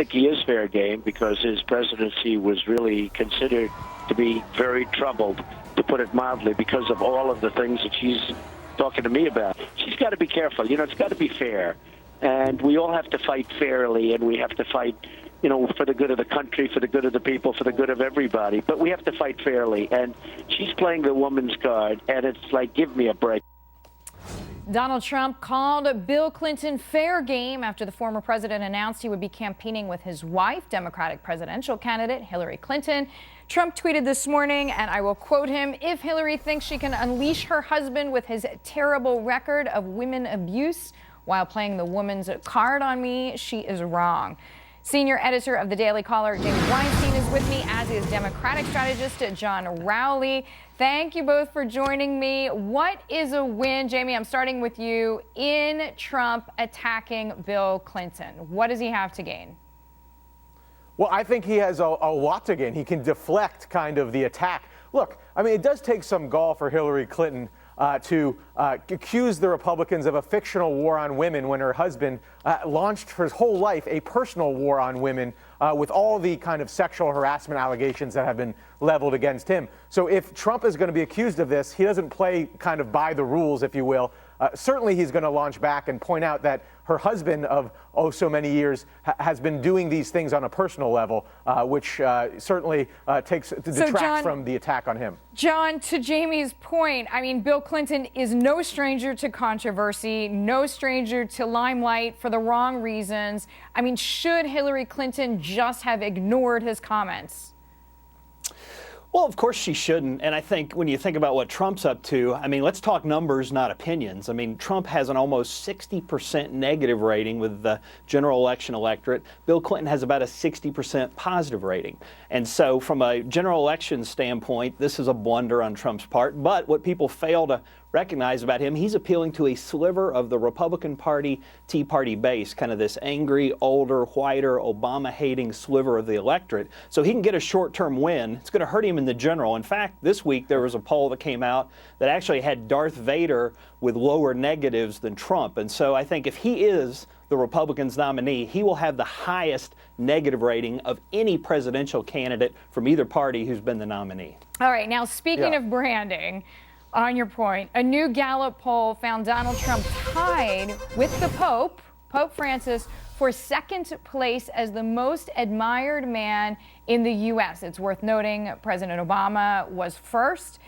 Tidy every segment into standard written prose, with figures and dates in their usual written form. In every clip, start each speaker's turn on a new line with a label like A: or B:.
A: think he is fair game because his presidency was really considered to be very troubled, to put it mildly, because of all of the things that she's talking to me about. She's got to be careful. It's got to be fair. And we all have to fight fairly, and we have to fight, for the good of the country, for the good of the people, for the good of everybody. But we have to fight fairly. And she's playing the woman's card, and it's like, give me a break.
B: Donald Trump called Bill Clinton fair game after the former president announced he would be campaigning with his wife, Democratic presidential candidate Hillary Clinton. Trump tweeted this morning, and I will quote him, "If Hillary thinks she can unleash her husband with his terrible record of women abuse while playing the woman's card on me, she is wrong." Senior editor of the Daily Caller, Jamie Weinstein, is with me, as is Democratic strategist John Rowley. Thank you both for joining me. What is a win, Jamie? I'm starting with you, in Trump attacking Bill Clinton. What does he have to gain?
C: Well, I think he has a lot to gain. He can deflect kind of the attack. Look, I mean, it does take some gall for Hillary Clinton to accuse the Republicans of a fictional war on women when her husband launched for his whole life a personal war on women with all the kind of sexual harassment allegations that have been leveled against him. So if Trump is going to be accused of this, he doesn't play kind of by the rules, if you will. Certainly he's going to launch back and point out that her husband of so many years has been doing these things on a personal level, which certainly detracts from the attack on him.
B: John, to Jamie's point, I mean, Bill Clinton is no stranger to controversy, no stranger to limelight for the wrong reasons. I mean, should Hillary Clinton just have ignored his comments?
D: Well, of course she shouldn't. And I think when you think about what Trump's up to, I mean, let's talk numbers, not opinions. I mean, Trump has an almost 60% negative rating with the general election electorate. Bill Clinton has about a 60% positive rating. And so from a general election standpoint, this is a blunder on Trump's part. But what people fail to recognize about him, he's appealing to a sliver of the Republican Party, Tea Party base, kind of this angry, older, whiter, Obama-hating sliver of the electorate. So he can get a short-term win. It's going to hurt him in the general. In fact, this week there was a poll that came out that actually had Darth Vader with lower negatives than Trump. And so I think if he is the Republicans' nominee, he will have the highest negative rating of any presidential candidate from either party who's been the nominee.
B: All right, now speaking of branding, on your point, a new Gallup poll found Donald Trump tied with the Pope, Pope Francis, for second place as the most admired man in the U.S. It's worth noting President Obama was first.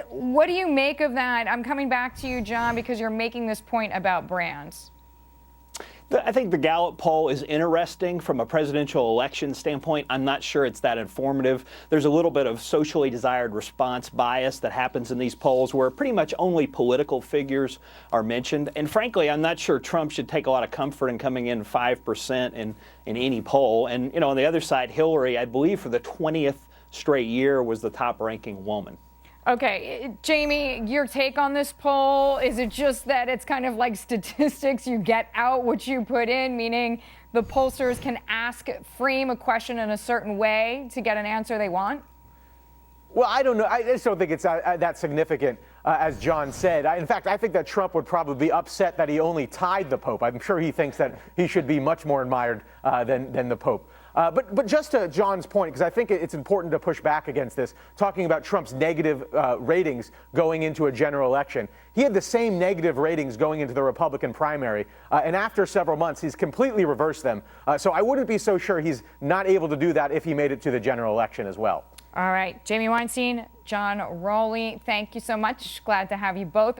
B: What do you make of that? I'm coming back to you, John, because you're making this point about brands.
D: I think the Gallup poll is interesting from a presidential election standpoint. I'm not sure it's that informative. There's a little bit of socially desired response bias that happens in these polls where pretty much only political figures are mentioned. And frankly, I'm not sure Trump should take a lot of comfort in coming in 5% in any poll. And, on the other side, Hillary, I believe for the 20th straight year, was the top-ranking woman.
B: Okay, Jamie, your take on this poll, is it just that it's kind of like statistics, you get out what you put in, meaning the pollsters can frame a question in a certain way to get an answer they want?
C: Well, I don't know. I just don't think it's that significant, as John said. In fact, I think that Trump would probably be upset that he only tied the Pope. I'm sure he thinks that he should be much more admired than the Pope. But just to John's point, because I think it's important to push back against this, talking about Trump's negative ratings going into a general election. He had the same negative ratings going into the Republican primary, and after several months, he's completely reversed them. So I wouldn't be so sure he's not able to do that if he made it to the general election as well.
B: All right, Jamie Weinstein, John Rowley, thank you so much. Glad to have you both.